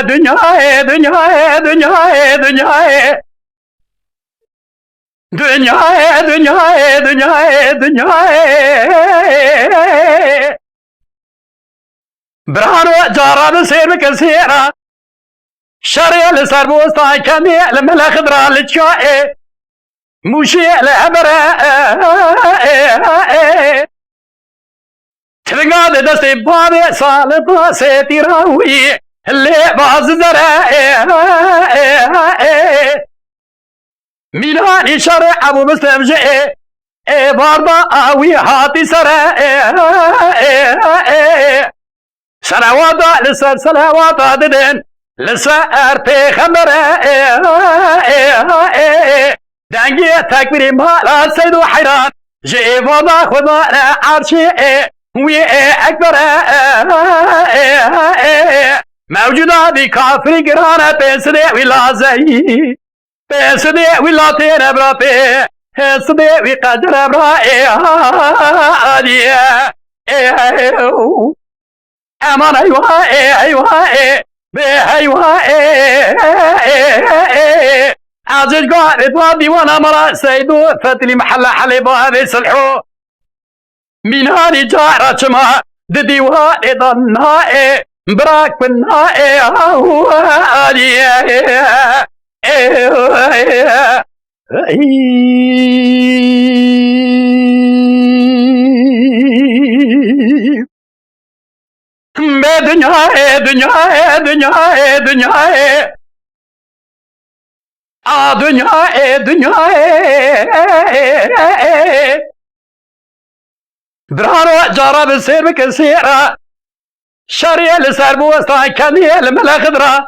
dünyaya dünyaya dünyaya dünyaya dünyaya dünyaya dünyaya dünyaya برهانو جاران سير بكسيرا شريا لسربوستا كمي لملا خضرا لتشوائي موشي لعبرا تلقى دستي بابي صالبا سيتيراوي اللي باز زرا ميلاني شرع ابو مستمجي باردا اوي هاتي سرا سلواتا لسر سلواتا ددن لسر پیغمبر دنگی تکبیر مالا سیدو حیران جیوانا خدا عرشی وی اکبر موجودا بی کافری گرانه پیسده ولازهی پیسده ولاتین برا پیسده وی قدر برا آدیه امان ايوه ايوه ايوه عزيز قاعد بابي وانا مرا سيدو فتلي محل حليبو هذي سلحو من هاني جارة شما ددي واني ضنائي براك بالنائي دنيا دنيا دنيا دنيا دنيا دنيا برهانو جارا بسير بكسيرا شريا لسر بوستا كمية الملا خضرا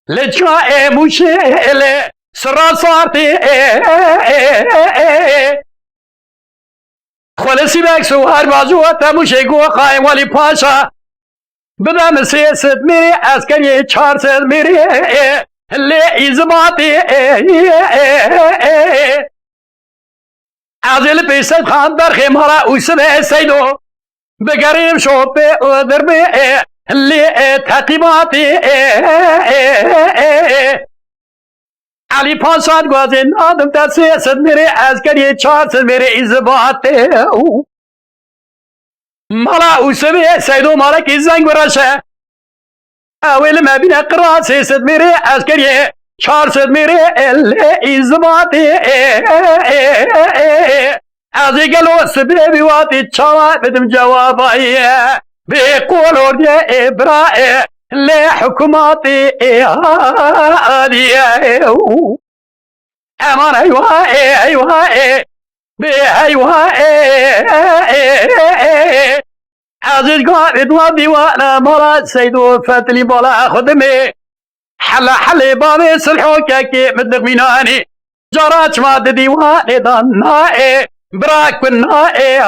لجوا موشي سرا صارتي خلصي باك سوار بازو تموشي قوة قائم والي پاشا بدم سيست ميري عسكري 400 ميري اللي ازباطي عزيل بيست خان در خيمارا وسبه سيدو بقريب شوبي ودربي اللي تقيماتي علي پاشاد گوازين آدم تا سيست ميري عسكري 400 ميري ازباطي مالا وسبه سيدو مالا كي زنگ برشه اول ما بين قراء سيست ميري عسكري 400 ميري اللي ازباطي ازي قالوا سبه بواتي تشاوات بدم جوابي بيقولوا دي ابراء لحكوماتي امان ايوه ايوه ايوه عزيز قاعد وادي وانا مراد سيدو فتلي بلا خدمي حلا حلي بابي سلحوكا كي مدق ميناني جرات ما ديواني ضنائي براك بالنائي